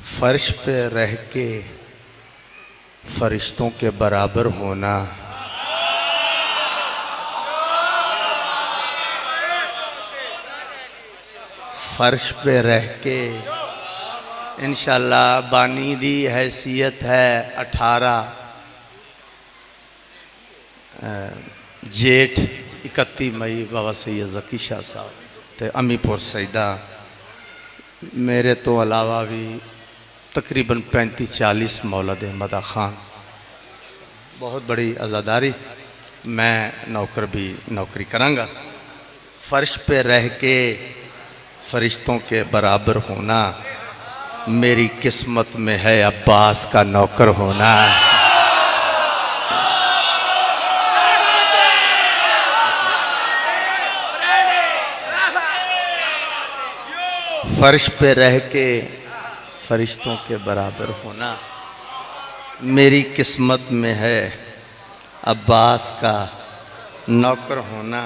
फर्श पे रह के फरिश्तों के बराबर होना, फर्श पे रह के इंशाअल्लाह बानी दी हैसियत है 18 जेठ 31 मई बाबा सैयद ज़की शाह साहब ते अमीपुर सईदा मेरे तो अलावा भी तकरीबन 35-40 मौलद अहमद खान, बहुत बड़ी आज़ादारी। मैं नौकर भी नौकरी करांगा। फर्श पे रह के फरिश्तों के बराबर होना, मेरी किस्मत में है अब्बास का नौकर होना। फर्श पे रह के फरिश्तों के बराबर होना, मेरी किस्मत में है अब्बास का नौकर होना।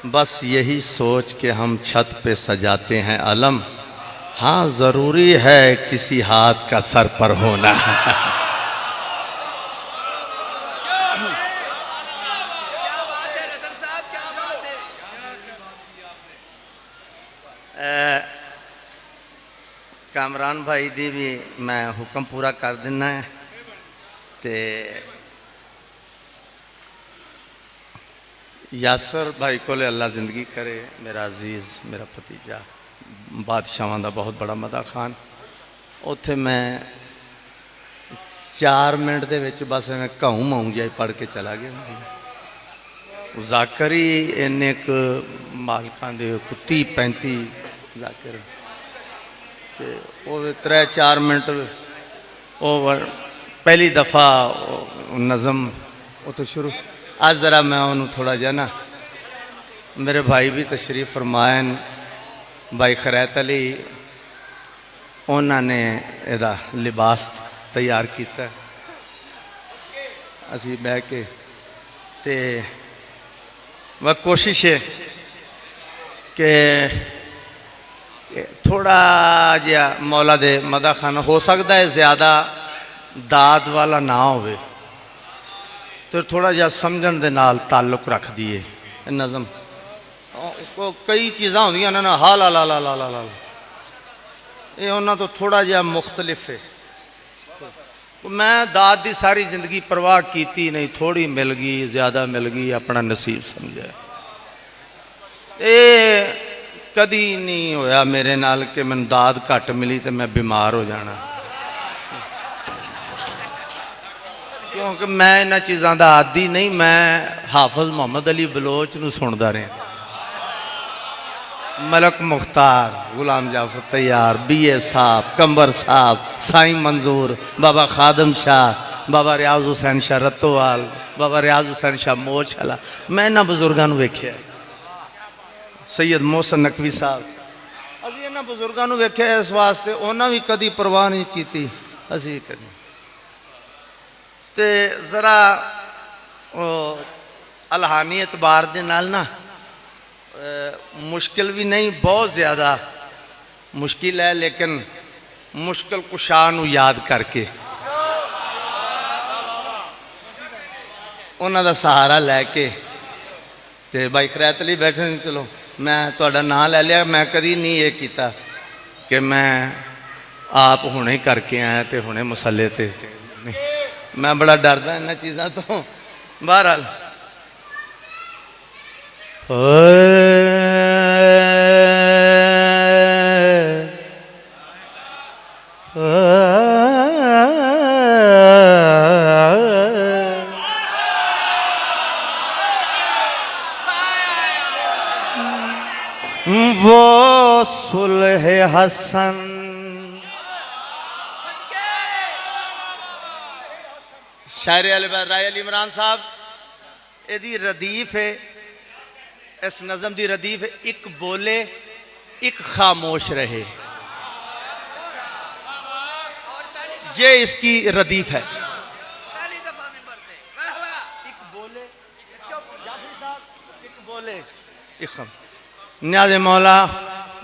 बस यही सोच के हम छत पे सजाते हैं अलम, हाँ ज़रूरी है किसी हाथ का सर पर होना। कामरान भाई दी भी मैं हुक्म पूरा कर देना है ते यासर भाई को अल्लाह ज़िंदगी करे, मेरा अजीज़ मेरा भतीजा बादशाह का बहुत बड़ा मदा खान। उत्थे मैं 4 मिनट दे विच बस मैं घाऊँ माऊँ जिहा पढ़ के चला गया। जाकर ही इन्ने क मालकां दे 30-35 जाकर ते 3-4 मिनट पहली दफ़ा नज़म उतो शुरू। आज ज़रा मैं उन्होंने थोड़ा जहा ना, मेरे भाई भी तशरीफ़ फरमायन, भाई खरैत अली उन्होंने एदा लिबास तैयार किया। असी बह के ते वह कोशिश है कि थोड़ा जिहा मौला दे मदा खाना हो सकता है ज़्यादा दाद वाला ना होवे तो थोड़ा जिहा समझण दे नाल ताल्लुक रख दिए। नज़म कई चीज़ां होंदियां ने ना, हा ला ला ला ला ला ला, ये उन्हां तो थोड़ा जिहा मुख्तलिफ है। मैं दाद की सारी जिंदगी परवाह की नहीं, थोड़ी मिल गई ज़्यादा मिल गई अपना नसीब समझा। ये कदी नहीं होया मेरे नाल कि मैं दाद घट मिली तो मैं बीमार हो जाना, क्योंकि मैं इन्हां चीज़ों का आदी नहीं। मैं हाफिज मोहम्मद अली बलोच नूं सुनदा रहा, मलक मुख्तार, गुलाम जाफर तैयार, BA साहब, कंबर साहब, साईं मंजूर, बाबा खादम शाह, बाबा रियाज हुसैन शाह रतोवाल, बाबा रियाज हुसैन शाह मोछला। मैं इन्हां बुजुर्गों नूं वेख्या, सैयद मोहसन नकवी साहब, अभी इन्हां बुजुर्गों नूं वेख्या। इस वास्ते उन्हां भी कदी परवाह नहीं की, असी कदी ते ज़रा अलहानी एतबार दे नाल ना मुश्किल भी नहीं, बहुत ज़्यादा मुश्किल है, लेकिन मुश्किल कुशा नूं याद करके उन्हां दा सहारा लैके ते भाई खरैत अली बैठे नहीं। चलो मैं तुहाडा नाम ले लिया, मैं कदी नहीं ये किया कि मैं आप हुणे ही करके आया तो हुणे मसले ते नहीं। मैं बड़ा डरदा इन्हां चीज़ों तो। बहरहाल वो सुलह हसन शायर राय अली इमरान साहब, यदी रदीफ है, इस नज़म की रदीफ है, एक बोले एक खामोश रहे, ये इसकी रदीफ है। एक बोले एक बोले एक खामोश। न्याज़े मौला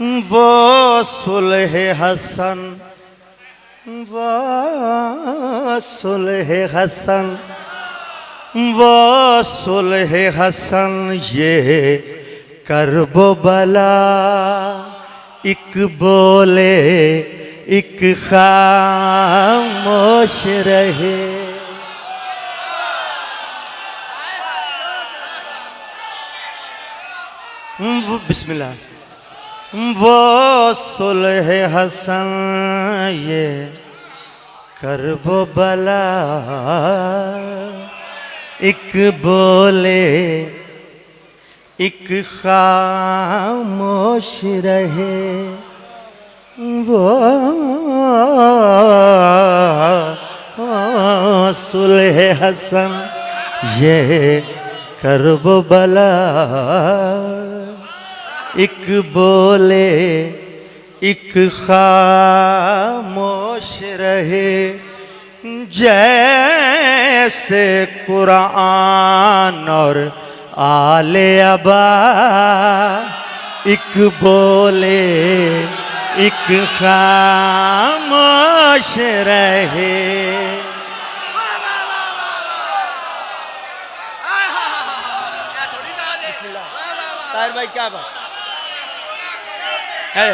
वो सुलह हसन वो सुलह हसन, वो सुलह हसन ये करबो बला, एक बोले एक खामोश रहे। बिस्मिल्लाह। वो सुलह हसन ये करबो बला, एक बोले एक खामोश रहे। वो सुलह हसन ये करबो बला, एक बोले एक खामोश रहे। जैसे कुरान और आले अबा, एक बोले एक खामोश रहे। ताहिर भाई क्या बात है?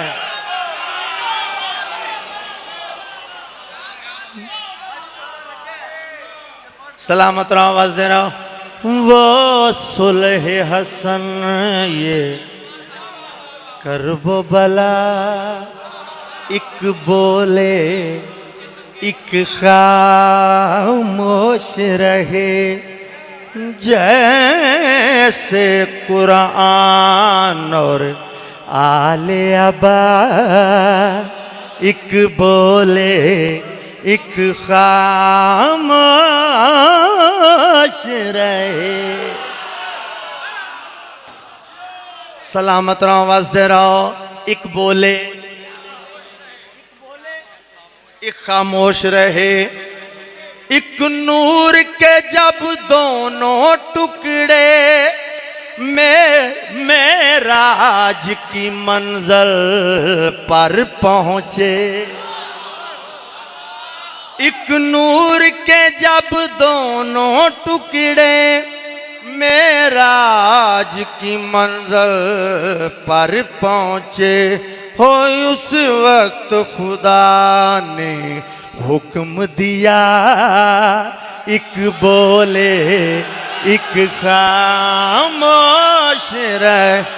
सलामत रहो, आवाज दे रहा हूं। वो सुलह हसन ये करबो बला, एक बोले एक खामोश रहे। जैसे कुरान और आले अबा, एक बोले एक खामोश रहे। सलामत रहो, आवाज दे रहो। एक बोले एक खामोश रहे। एक नूर के जब दोनों टुकड़े मेराज की मंजिल पर पहुंचे। एक नूर के जब दोनों टुकड़े मेराज की मंजिल पर पहुंचे। हो उस वक्त खुदा ने हुक्म दिया, एक बोले एक खामोश रहे।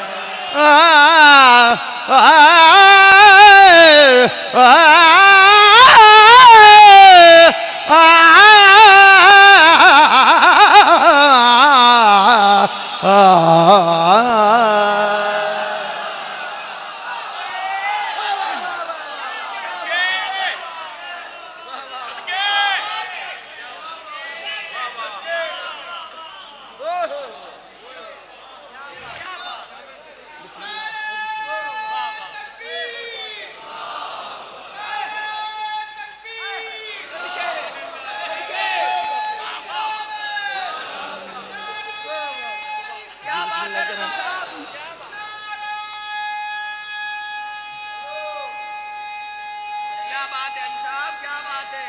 क्या बात है साहब, क्या बात है।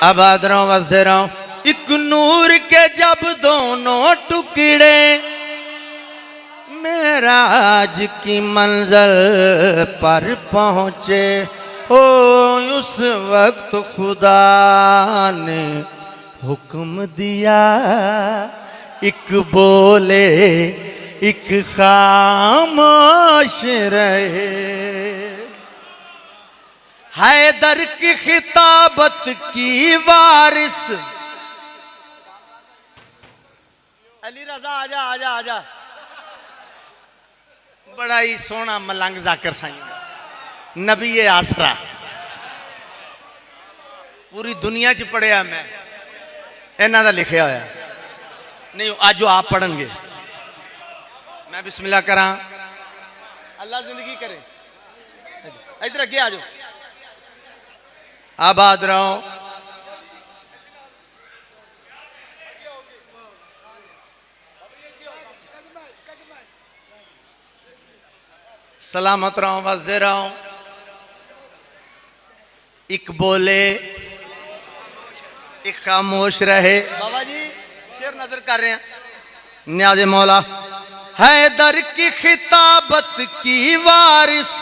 आबाद रहो, बस दे रहा हूं। एक नूर के जब दोनों टुकड़े मेराज की मंजिल पर पहुंचे। हो उस वक्त खुदा ने हुक्म दिया, एक बोले एक खामोश रहे। हैदर की खिताबत की वारिस अली रजा आजा आजा आजा। बड़ा ही सोना मलंग जाकिर साईं, नबी आसरा पूरी दुनिया च पढ़िया मैं, इन्हां दा लिखिया होया नहीं। आज आप पढ़नगे, मैं बिस्मिल्लाह करा। अल्लाह जिंदगी करे। इधर अगे आ जाओ, आबाद रहो। सलामत रहो, वसदे रहो। एक बोले एक खामोश रहे। बाबा जी शेर नजर कर रहे हैं। न्याज़े मौला हैदर की खिताबत की वारिस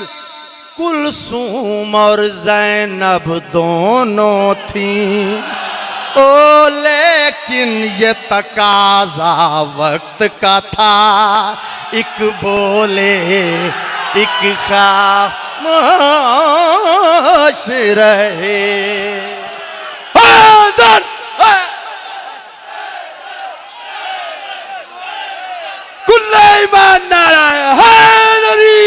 कुलसूम और ज़ैनब दोनों थी। ओ लेकिन ये तकाजा वक्त का था, एक बोले एक खामोश रहे। हैदर कुल्ले ईमान नारा हैदरी।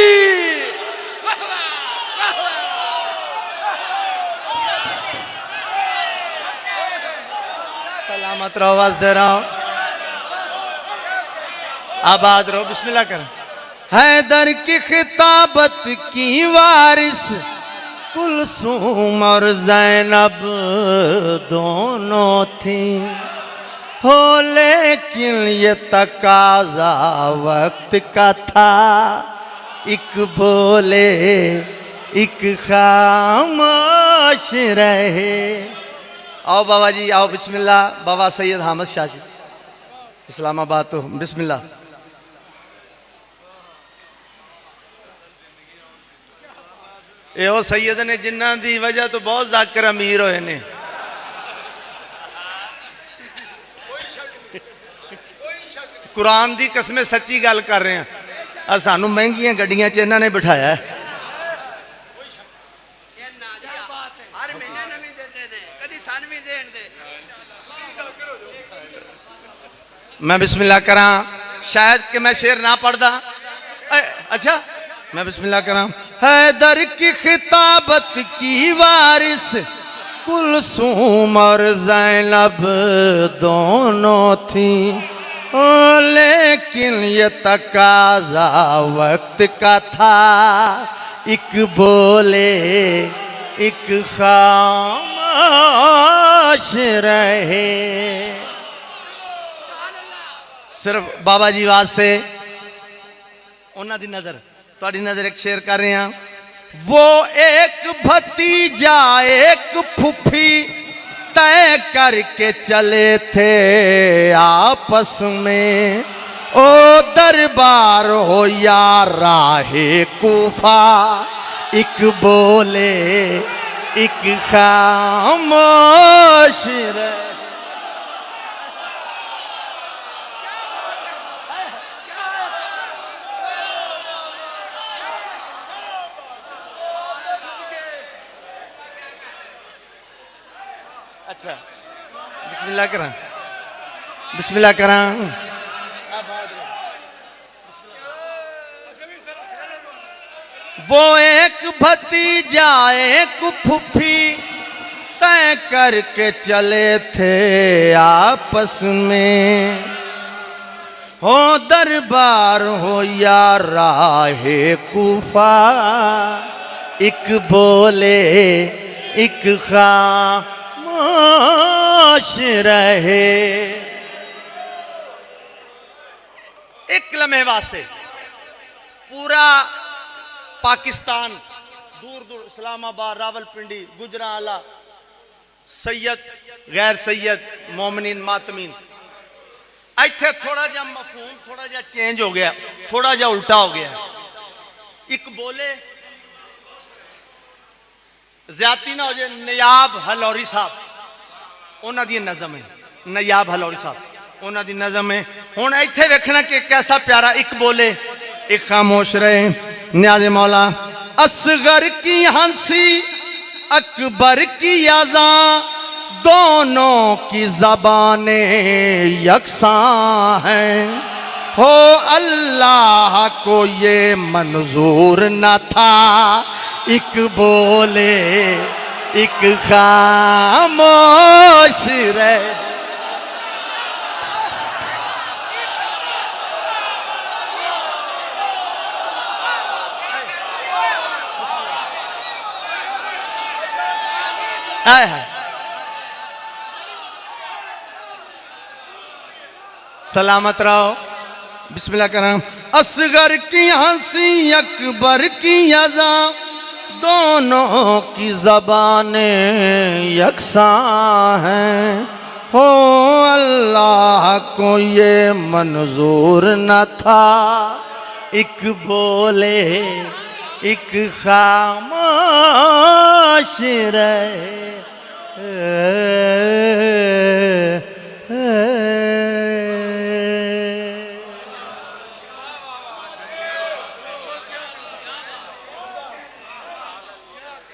सलामत रहो, वसदे रहो, आबाद रहो। बिस्मिल्लाह करें। हैदर की खिताबत की वारिस कुलसूम और ज़ैनब दोनों थी। हो लेकिन ये तकाजा वक्त का था, एक बोले एक खामोश रहे। आओ बाबा जी आओ। बिस्मिल्लाह। बाबा सैयद हामिद शाह जी इस्लामाबाद तो बिस्मिल्लाह। यो सैयद ने जिन्ना दी वजह तो बहुत जाकिर अमीर होए ने। कुरान दी कसमें सच्ची गल कर रहे हैं। सानू महंगियां गड्डियां च इन्हां ने बिठाया है। हर महीने नवी देते ने, कदी सन भी देन दे। मैं बिस्मिल्लाह करा। शायद कि मैं शेर ना पढ़दा। अच्छा मैं बिस्मिल्लाह करा। हैदर की खिताबत की वारिस कुलसूम और ज़ैनब दोनों थी। ओ लेकिन ये तकाजा वक्त का था, एक बोले एक खामोश रहे। सिर्फ बाबा जी वास्ते उन्हां दी नजर तुहाडी नजर एक शेर कर रहे हैं। वो एक भतीजा एक फुफी तय करके चले थे आपस में। ओ दरबार हो या राहे कूफा, एक बोले एक खामोश रहे। अच्छा बिस्मिल्लाह करा। बिस्मिल्लाह करा। वो एक भतीजा एक फुफी तय करके चले थे आपस में। हो दरबार हो या राहे कूफा, एक बोले एक खामोश रहे। एक लम्हे वास्ते पूरा पाकिस्तान दूर दूर इस्लामाबाद रावलपिंडी गुजरांवाला सैयद गैर सैयद मोमिनीन मातमीन इत्थे थोड़ा जा मफहूम थोड़ा जा चेंज हो गया, थोड़ा जा उल्टा हो गया। एक बोले ज्यादती ना हो जाए। नयाब हलौरी साहब उन्हां दी नज़म है। नयाब हलौरी साहब उन्हां दी नज़म है। हुण इत्थे वेखना कि कैसा प्यारा। एक बोले एक खामोश रहे। न्याज़े मौला असगर की हंसी अकबर की अज़ां दोनों की ज़बानें यकसां हैं। हो अल्लाह को ये मंजूर न था, एक बोले एक खामोश रहे। सलामत रहो। बिस्मिल्लाह करा। असगर की हंसी अकबर की अज़ा दोनों की ज़बानें यकसां हैं। हो अल्लाह को ये मंजूर न था एक बोले एक खामोश रहे।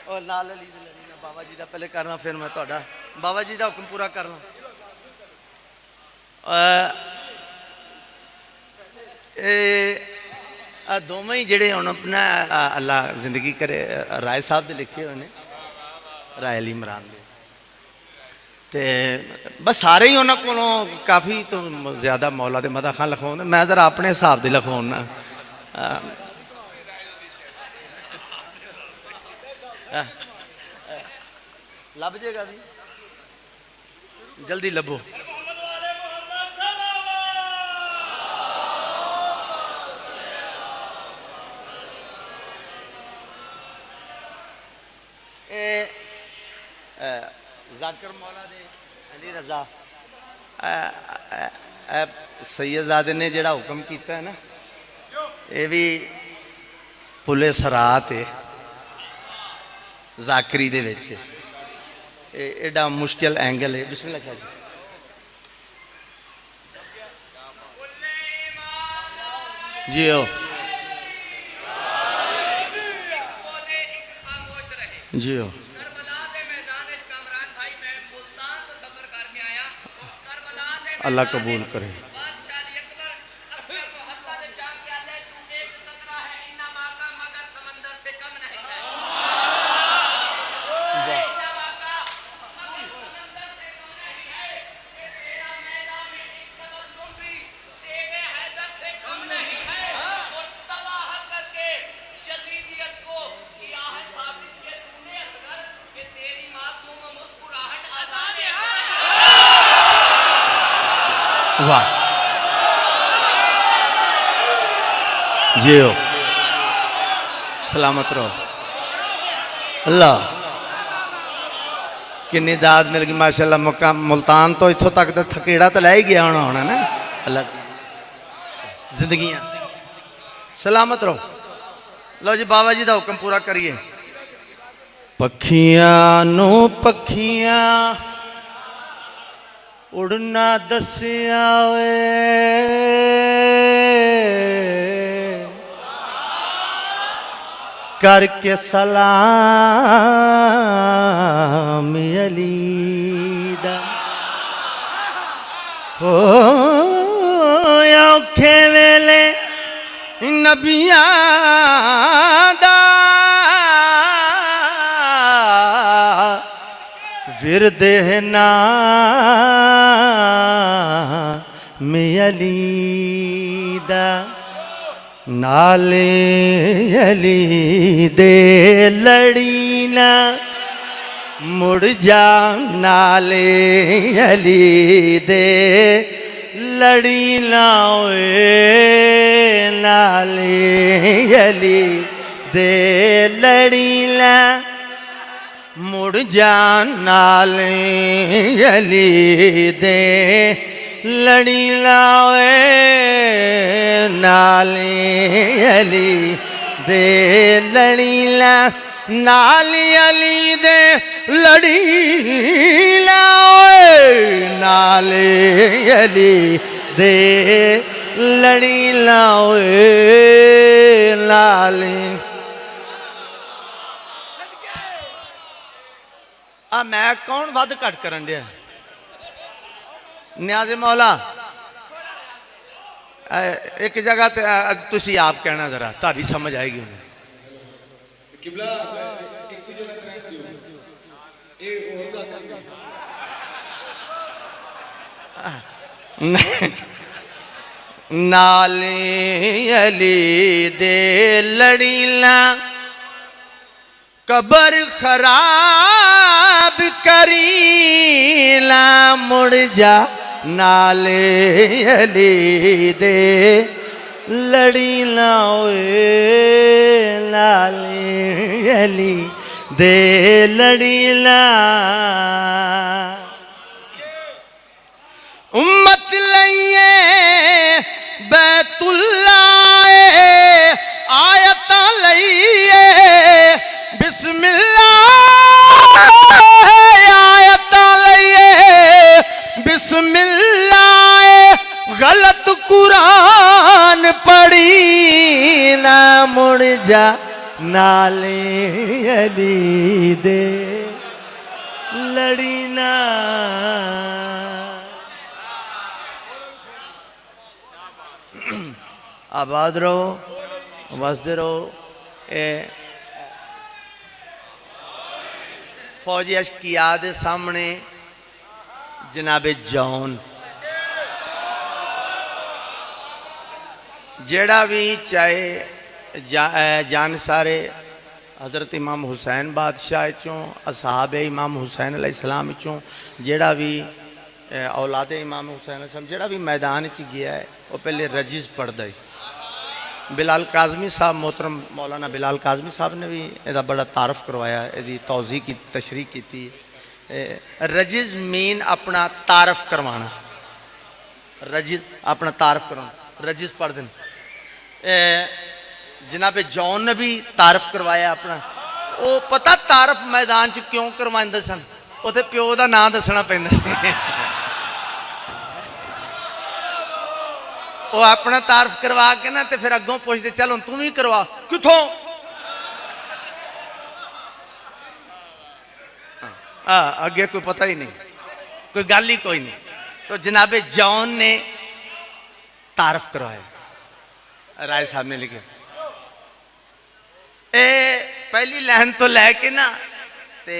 और लाल अली बाबा जी का पहले करना फिर मैं थोड़ा बाबा जी का हुक्म पूरा करना। दोवें ही जेडे हुण अपना अल्लाह जिंदगी करे राय साहब दे लिखे हुए ने राय अली इमरान दे ते बस सारे ही उन्होंने को काफ़ी तो ज़्यादा मौला दे मदा खान लिखवाने मैं ज़रा अपने हिसाब से लिखवाना लभ जेगा भी जल्दी लभो। जाकिर मौला दे अली रजा सैयदजादे ने जड़ा हुक्म किया है ना ये भी पुले सरात है जाकरी दे विच एडा मुश्किल एंगल है। बिस्मिल्लाह शाह जी जी हो जी हो अल्लाह कबूल करे। वाह जी हो सलामत रहो। अल्लाह किन्नी दाद मिल गई माशाल्लाह। मुकाम मुल्तान तो इत्थों तक तो थकेड़ा तो लै ही गया होना ना। अल्लाह जिंदगियां सलामत रहो। लो जी बाबा जी का हुक्म पूरा करिए। पखियां नू पखियां उड़ना दसिया वे करके सलाम अली दा हो औखे वेले नबियां दा विरदे ना अली दा नाले अली दे लड़ी ना मुड़ जा नाले अली दे लड़ी ना ओए नाले अली दे लड़ी ना मुड़ जा नाले अली दे लड़ी लावे नाले अली दे लड़ी ला नाली अली दे लड़ी लावे नाले अली दे लड़ी लावे नाली। आ मैं कौन वध घट करन दिया न्याज़े मौला एक जगह तुसी आप कहना जरा तारी समझ आएगी उन्हें। नाले अली दे लड़ीला कबर खराब करीला मुड़ जा नाले अली दे लड़ी ना ओए लाले अली दे लड़ी ना उम्मत लइए बैतुल्ला आयत लइए बिस्मिल्लाह आयत लइए बिस्मिल्लाह गलत कुरान पढ़ी ना मुड़ जा नाले अली दे लड़ी ना आबाद रहो वसदे रहो। फौजी अशकिया दे सामने जनाबे जॉन जेड़ा भी चाहे जान सारे हज़रत इमाम हुसैन बादशाह चों असहाब इमाम हुसैन अलैहिस्सलाम चों जेड़ा भी औलाद इमाम हुसैन अलैहिस्सलाम जेड़ा भी मैदान च गया है वो पहले रजीज़ पढ़दा है। बिलाल काज़मी साहब मोहतरम मौलाना बिलाल काज़मी साहब ने भी इसका बड़ा तारफ़ करवाया, इसकी तौज़ी की तशरीह की। रजीज़ मीन अपना तारफ़ करवाना, रजीज़ अपना तारफ़ करवाना, रजीज़ पढ़ दें। जनाब जॉन ने भी तारफ़ करवाया अपना। वो पता तारफ़ मैदान च क्यों करवाते सन, उत्थे प्यो का नाम दसना पैंदा वो अपना तारफ़ करवा के ना तो फिर अगों पूछते चल हुण तू भी करवा किथों अगे कोई पता ही नहीं, कोई गल ही कोई नहीं। तो जनाबे जॉन ने तारफ़ करवाया, राय साहब ने लिखे पहली लाइन तो लैके ना ते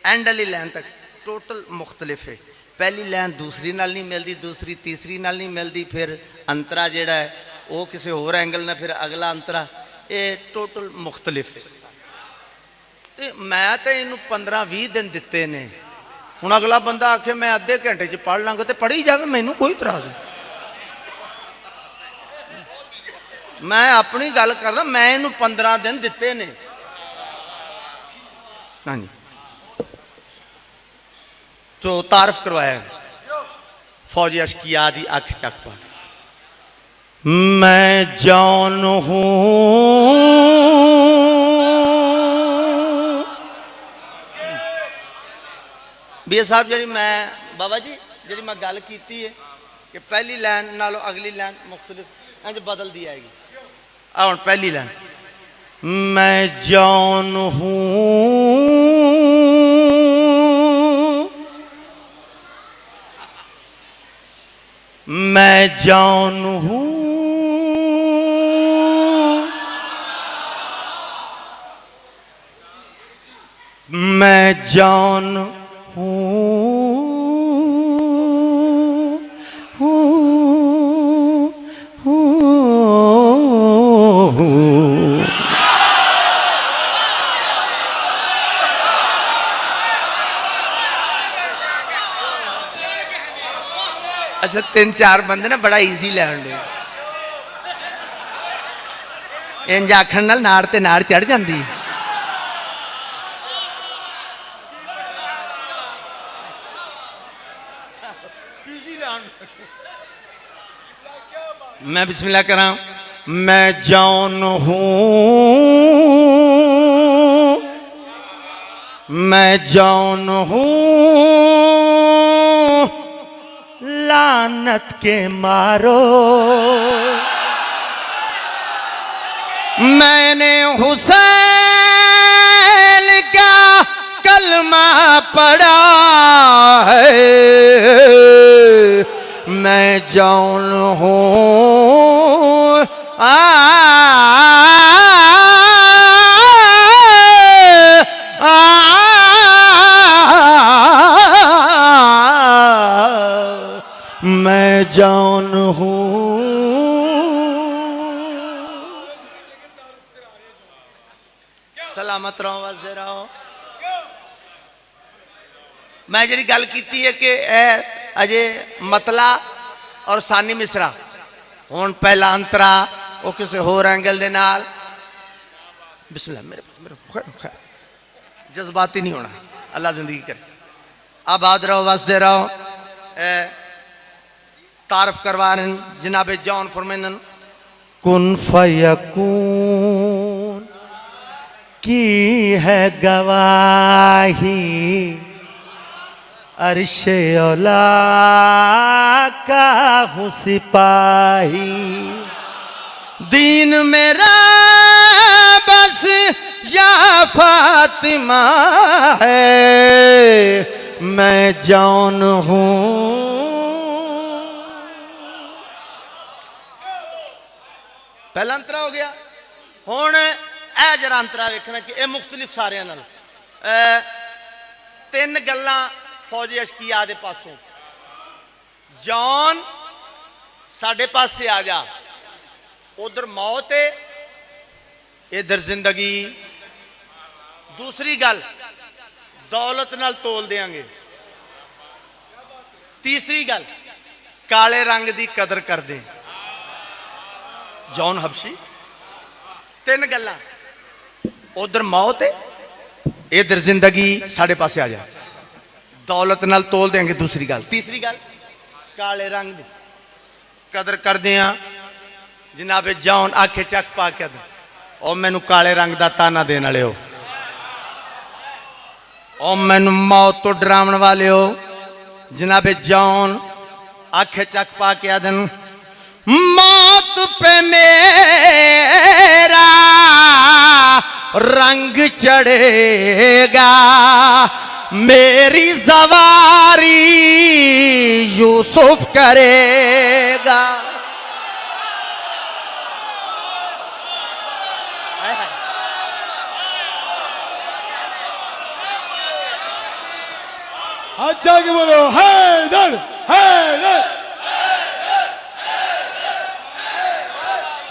एंड वाली लाइन तक टोटल मुख्तलिफ है। पहली लाइन दूसरी नाल नहीं मिलती, दूसरी तीसरी नाल नहीं मिलती, फिर अंतरा जेड़ा है वो किसी होर एंगल ना, फिर अगला अंतरा, ये टोटल मुख्तलिफ है। तो मैं तो इनू 15-20 दिन दिते ने। हुण अगला बंदा आखे मैं अद्धे घंटे च पढ़ लांगा तो पढ़ी जाए, मैनू कोई इतराज़ नहीं। मैं अपनी गल करदा, मैं इनू 15 दिन दिते ने। हाँ जी, तो तारफ़ करवाया फौजी अशकिया दी अख चक पा। मैं जॉन हूँ बी साहब, जी मैं बाबा जी जी मैं गल की है कि पहली लाइन नालों अगली लाइन मुख्तलिफ इंज बदल दी आएगी। हुण पहली लाइन मैं जॉन हूँ मैं जॉन हूँ मैं जॉन अच्छा 3-4 बंदे ना बड़ा ईजी लैन दे इंज आखण नाल नाड़ ते नाड़ चढ़ जाती। मैं बिस्मिल्लाह करा। मैं जॉन हूँ मैं जॉन हूँ लानत के मारो मैंने हुसैन का कलमा पढ़ा है। मैं जॉन हूँ मैं जॉन हूँ। सलामत रहो, वसदे रहो। मैं जी गल की है कि अजे मतला और सानी मिसरा हुण पहला अंतरा वो किसी होर एंगल दे नाल बिस्मिल्लाह मेरे खैर जज्बाती नहीं होना अल्लाह जिंदगी करे आबाद रहो वसदे रहो तारफ करवा रहे जनाबे जॉन फरमानन कुन फयकून की है गवाही अर्शे औला का हूँ सिपाही दीन मेरा बस या फातिमा है मैं जौन हूँ पहला अंतरा हो गया हुण ए जरा अंतरा वेखना कि यह मुख्तलिफ सारे तीन गल्लां फौजी अशकिया दे पासों जॉन साडे पासे आ जा उधर मौत है इधर जिंदगी दूसरी गल दौलत नाल तोल देंगे तीसरी गल काले रंग की कदर कर दे जॉन हबशी तीन गल्लां उधर मौत है इधर जिंदगी साढ़े पासे आ जा दौलत नाल तोल देंगे दूसरी गल तीसरी गल काले रंग की कदर करते हैं जनाबे जॉन आखे चक पा के और मैनू काले रंग का ताना देने वाले हो और मैनू मौत तो डरावन वाले हो जनाबे जॉन आखे चक पा के आदन मौत पे मेरा रंग चढ़ेगा मेरी सवारी यूसुफ करेगा अच्छा के बोलो हैदर हैदर।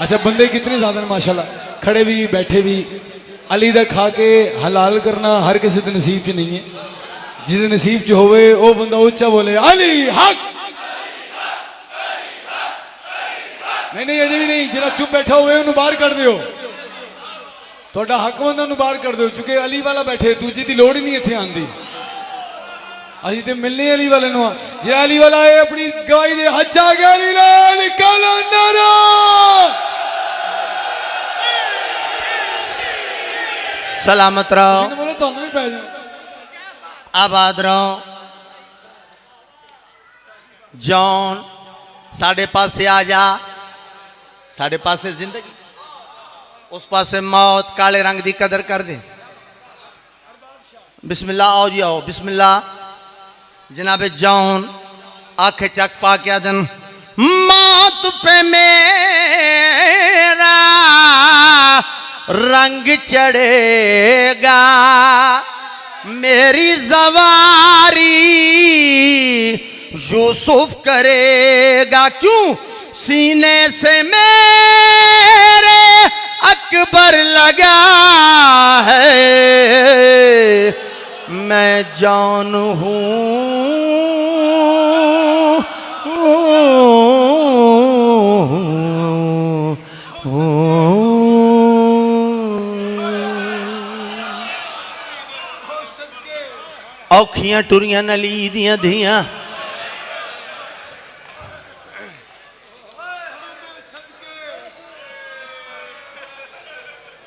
अच्छा बंदे कितने ज्यादा माशाल्लाह खड़े भी बैठे भी अली दा खा के हलाल करना हर किसी के नसीब च नहीं है जिसे नसीब च होवे वो बंदा उच्चा बोले अली हक नहीं नहीं अजे भी नहीं जरा चुप बैठा हुए उन्हें बाहर कर दियो थोड़ा हक बंदा उन्हें बाहर कर दियो क्योंकि अली वाला बैठे दूजी की लोड़ ही नहीं इतने आंदी अभी तो मिलने अली वाले जो अली वाला है अपनी गवाही दे हच्चा गया अली लाल कलंदरा सलामत रहो बोले तो भी पै जाओ आबाद रहो जॉन साढ़े पासे आ जा साढ़े पासे जिंदगी उस पासे मौत काले रंग की कदर कर दे बिस्मिल्लाह आओ जी आओ बिस्मिल्लाह जनाबे जॉन आखे चक पा के आदन मौत पे मेरा रंग चढ़ेगा मेरी सवारी यूसुफ करेगा क्यों सीने से मेरे अकबर लगा है मैं जान हूँ औखियां टुरियां नली दियां धियां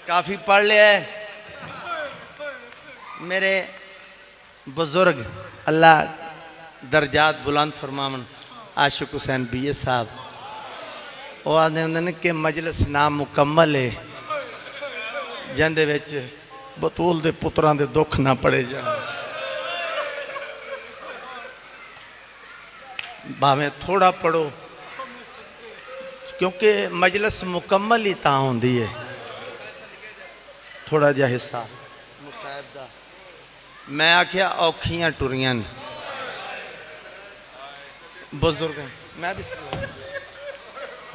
काफी पढ़ लिया है मेरे बुजुर्ग अल्लाह दर्जात बुलंद फरमावन आशिक हुसैन बीए साहब वो आते होंगे कि मजलिस नाम मुकम्मल है जिंदे विच बतूल दे पुत्रां दे दुख ना पड़े जान भावें थोड़ा पढ़ो क्योंकि मजलिस मुकम्मल ही तां होंदी है थोड़ा जा हिस्सा मुसाहिब दा मैं आख्या औखियां टुरियां बुजुर्ग मैं भी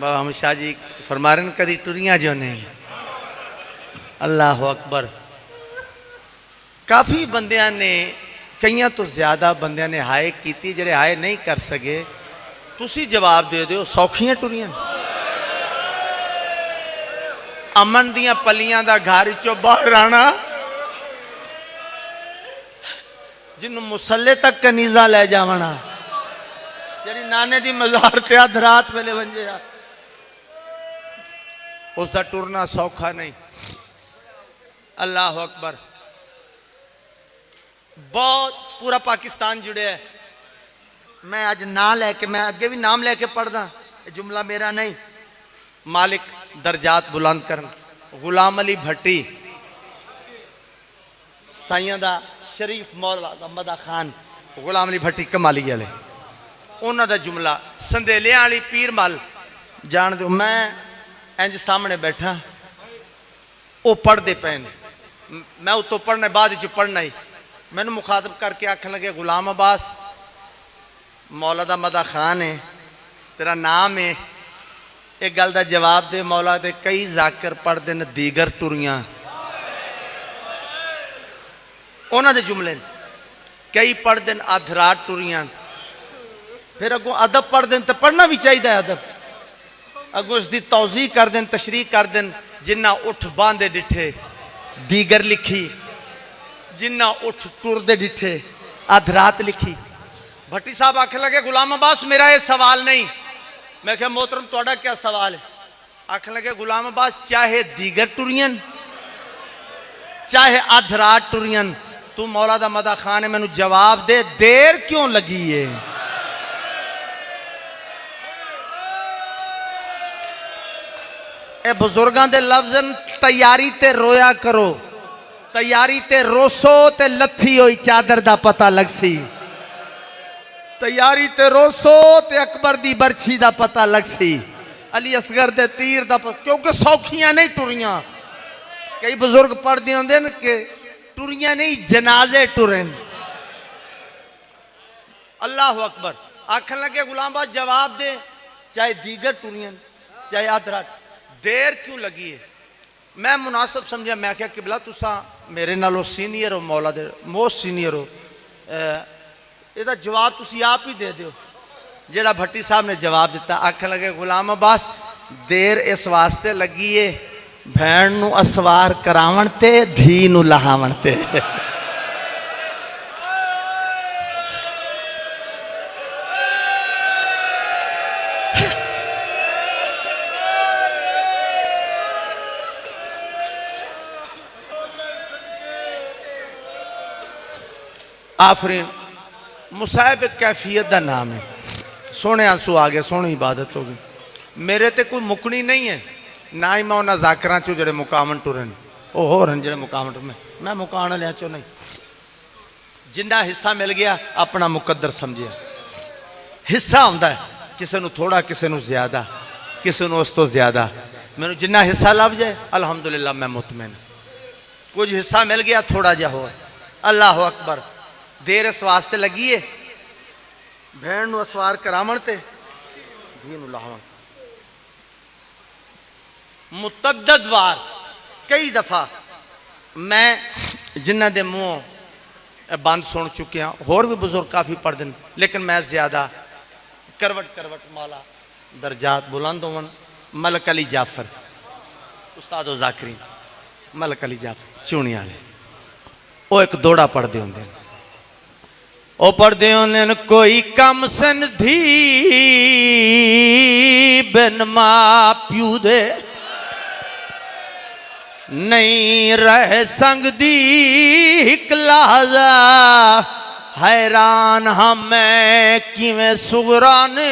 बाबा हम शाह जी फरमा रहे कदी टुरियां जो नहीं अल्लाह अकबर काफ़ी बंदियां ने कई तो ज़्यादा बंदियां ने हाय की जड़े हाय नहीं कर सके तुसी जवाब दे दो सौखियां टुरियां अमन दियां पलियां दा घर चो बाहर आना, जिन्हों मुसल्ले तक कनीजा लै जावना, जी नाने की मज़ार ते अध रात वेले वंजे आ, उसका टुरना सौखा नहीं। अल्लाह अकबर। बहुत पूरा पाकिस्तान जुड़े है। मैं अज ना लैके, मैं अगे भी नाम लैके पढ़दा, जुमला मेरा नहीं, मालिक दर्जात बुलंद करन। गुलाम अली भट्टी साइयां दा शरीफ मौला अहमद खान गुलाम अली भट्टी कमाली वाले, उन्हों का जुमला संदेलियां वाली पीर मल जान दो। मैं इंज सामने बैठा, वो पढ़ते पे ने, मैं उतो पढ़ने बाद पढ़ना ही, मैनू मुखातब करके आखन लगे गुलाम अब्बास मौला दा मदा खान है, तेरा नाम है, एक गल का जवाब दे। मौला दे कई जाकर पढ़ते हैं दीगर टुरियां, उन्होंने जुमले कई पढ़ते हैं अधरात टुरियां। फिर अगों अदब पढ़ते हैं तो पढ़ना भी चाहिए अदब, अगों उसकी तौज़ी कर दें, तशरीह कर दें। जिन्ना उठ बांधे डिठे दीगर लिखी, जिन्ना उठ टुरदे डिठे अधरात लिखी। भट्टी साहब आख लगे गुलाम अब्बास मेरा ये सवाल नहीं। मैं क्या मोहतरम तुहाडा क्या सवाल है? आख लगे गुलाम अब्बास चाहे दीगर टुरियन चाहे अधरात टुरियन, तू मौला दा मदा खान है, मैनू जवाब दे देर क्यों लगी है? ए बुजुर्गां दे लफ्ज़न तैयारी ते रोया करो, तैयारी ते रोसो ते लथी होई चादर दा पता लगसी, तैयारी ते रोसो ते अकबर दी बरछी दा पता लगसी, अली असगर दे तीर दा पता, क्योंकि सौखियां नहीं टुरियां। कई बुजुर्ग पढ़ते होंगे न कि टुरियां नहीं जनाजे टुरन। अल्लाह अकबर। आखन लगे गुलाम बाद जवाब दे, चाहे दीगर टुरियन चाहे अधरात, देर क्यों लगी है? मैं मुनासिब समझा, मैं क्या किबला तुसा मेरे नालों सीनियर हो, मौला दे मोस्ट सीनियर हो, ਇਹਦਾ जवाब तुसी आप ही दे दो जेड़ा भट्टी साहब ने जवाब दिता। आखन लगे गुलाम अब्बास देर इस वास्ते लगी है भैन नू असवार करावन ते धी नू लहावन ते। आफरीन मुसाहिब कैफियत का नाम है। सोने आंसू आ गए, सोहनी इबादत हो गई। मेरे ते कोई मुकनी नहीं है, ना ही मैं उन्होंने जाकर चो जो मुकामन टुरन वो हो रहे जो मुकामन टुर, मैं मुकान लिया चो नहीं। जिन्ना हिस्सा मिल गया अपना मुकद्दर समझिया। हिस्सा होंदा है किसी को थोड़ा, किसी को ज्यादा, किसी को उस तो ज्यादा। मैनू जिन्ना हिस्सा लभ जाए अलहमदुलिल्लाह मैं मुतमैन। कुछ हिस्सा मिल गया थोड़ा जहा हो, अल्लाह अकबर। देर इस वास्ते लगी है भैन नू असवार करावन ते धी नू लावन। मुतअद्दद वार कई दफा मैं जिन्हां दे मुँह बंद सुन चुके हैं, होर भी बुजुर्ग काफ़ी पढ़ते हैं, लेकिन मैं ज़्यादा करवट करवट मौला दर्जात बुलंद होवन। मलक अली जाफर उस्ताद ज़ाकरी, मलक अली जाफर चूनी वाले, वो एक दौड़ा पढ़ते होंगे। वो पढ़ते होंगे कोई कम संधी बिन मां प्यू दे नहीं रह संगदी हिक लहज़ा। हैरान हाँ मैं किवें सुगरा ने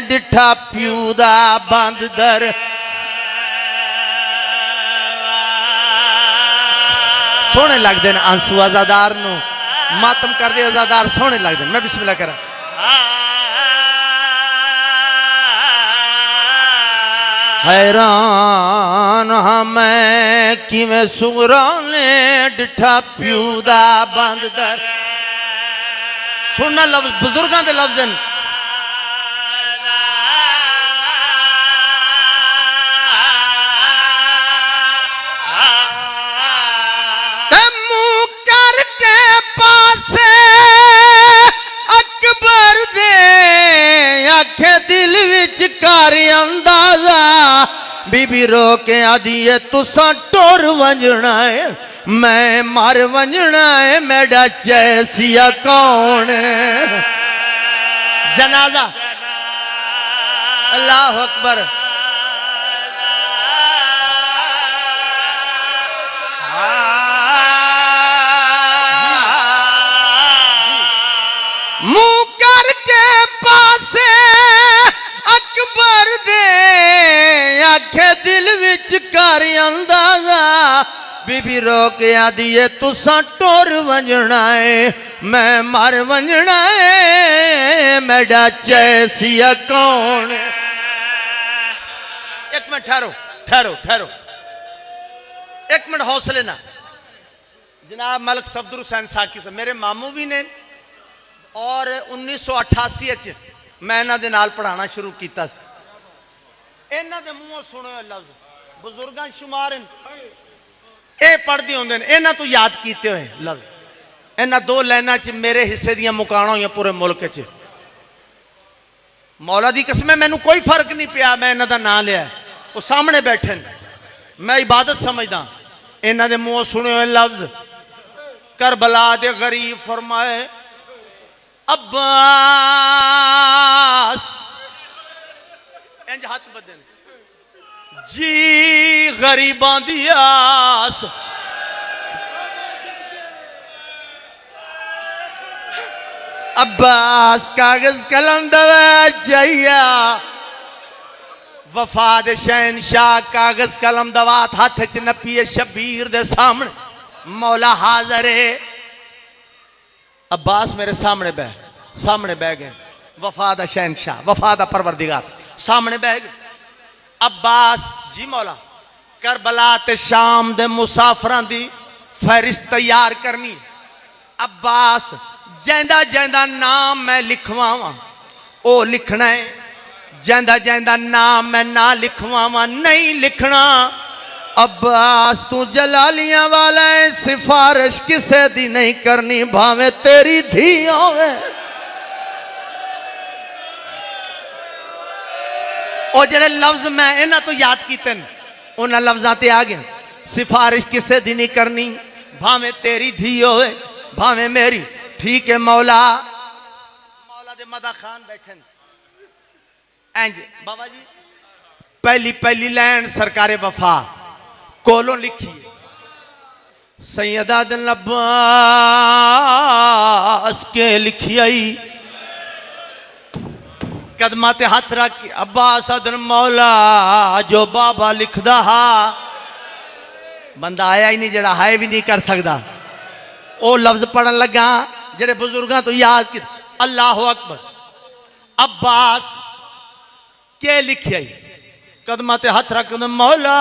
डिठा प्यू दा बंद दर। सोहने लगते हैं आंसू आजादार नू, मातम कर दे आजादार सोहने लगते हैं। मैं बिस्मिल्लाह करा। हैरान हाँ मैं किवें सुगरा ने डिठा प्यू दा बंद दर। सुनना लफ्ज बुजुर्गों के लफ्ज हैं। अकबर दे आखे दिल विच कर अंदाजा बीबी रो के आदि है तुसा टोर वंजना है मैं मर वंजना है मेरा चैसिया कौन जनाजा अल्लाह अकबर मुंह करके पासे अकबर दे आखे दिल विच कर अंदाजा बीबी रो के आदि है तुसा टोर वंजना है मैं मर वंजना है मेरा चैसिया कौन एक मिनट ठहरो ठहरो ठहरो एक मिनट हौसले ना जनाब मलिक सफदर हुसैन साकी साहब मेरे मामू भी ने और 1988 मैं इन्हां दे नाल पढ़ाना शुरू किया इन्हां दे मूंहों सुने लफ्ज बुजुर्गां शुमार ये पढ़ते होंगे इन्हां तो याद किए हुए लफ्ज इन्हां दो लाइनां च मेरे हिस्से दियां मुकाना हुई पूरे मुल्क च मौला दी कसम मैनू कोई फर्क नहीं पिया मैं इन्हां दा नाम लिया वो सामने बैठे मैं इबादत समझदा इन्हां दे मूंहों सुने हुए लफ्ज करबला दे गरीब फरमाए अब्बास इंज हाथ बदन जी गरीबां दी आस अब्बास कागज कलम दवा चाहिए वफा दे शहनशाह कागज कलम दवात हाथ च नपीए शबीर दे सामने मौला हाजर है अब्बास मेरे सामने बह गए वफा दा शहनशाह वफा दा परवरदिगार सामने बह गए अब्बास जी मौला करबला ते शाम दे मुसाफरां दी फहरिस्त तैयार करनी अब्बास जैंदा जैंदा नाम मैं लिखवावा ओ लिखना है जैंदा जैंदा नाम मैं ना लिखवावा नहीं लिखना अब्बास तू जलालियां वाला है सिफारिश किसे दी नहीं करनी भावे तेरी धी होवे और जेड़े लफ्ज मैं इन्हां तो याद कीते उन्हां लफ्जां ते आ गया सिफारिश किसे दी नहीं करनी भावे तेरी धी होवे भावे मेरी ठीक है मौला मौला दे मदा खान बैठे इंज बाबा जी पहली पहली लाइन सरकारे वफा कोलों लिखी सैयदा दिन अब्बास के लिखी आई कदमा ते हाथ रख के अब्बास अदन मौला जो बाबा लिखदा हा बंदा आया ही नहीं जड़ा हाय भी नहीं कर सकता ओ लफ्ज पढ़न लगा जेड़े बुजुर्गों तो याद कि अल्लाह अकबर अब्बास के लिखी आई कदमा ते हाथ रख के मौला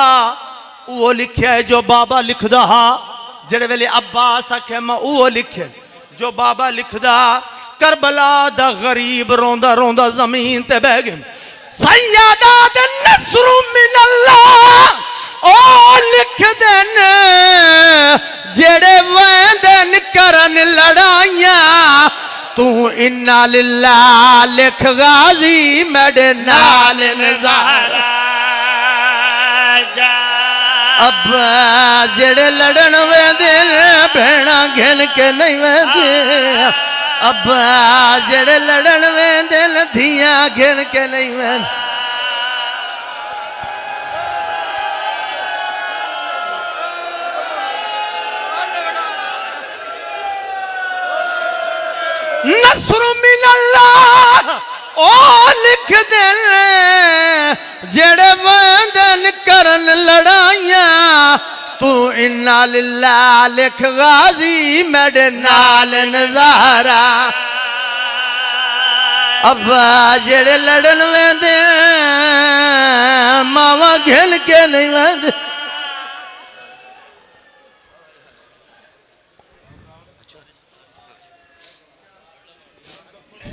वो लिखे जो बाबा लिखदा हा जेड़े वेले अब्बास आखे मैं वो लिखे जो बाबा लिखदा करबला दा गरीब रोंदा रोंदा जमीन ते बह गए सैयदा दे नसरु मिन अल्लाह ओ लिख देन जेड़े वेंदन करन लड़ाइयां तू इन्ना लिल्लाह लिख गाजी मेरे नाल नज़ारा अब जेड़े लड़न वेंदे भेड़ा घिन के नहीं वेंदे अब जेड़े लड़न वेंदे धियां घिन के नहीं वेंदे नस्र मिन अल्लाह ओ लिख दे जेड़े वेंदन करन लड़ाइयां तू इन्ना लिल्लाह लिख गाजी मेरे नाल नज़ारा अब जेड़े लड़न वेंदे मावा घिन के नहीं वेंदे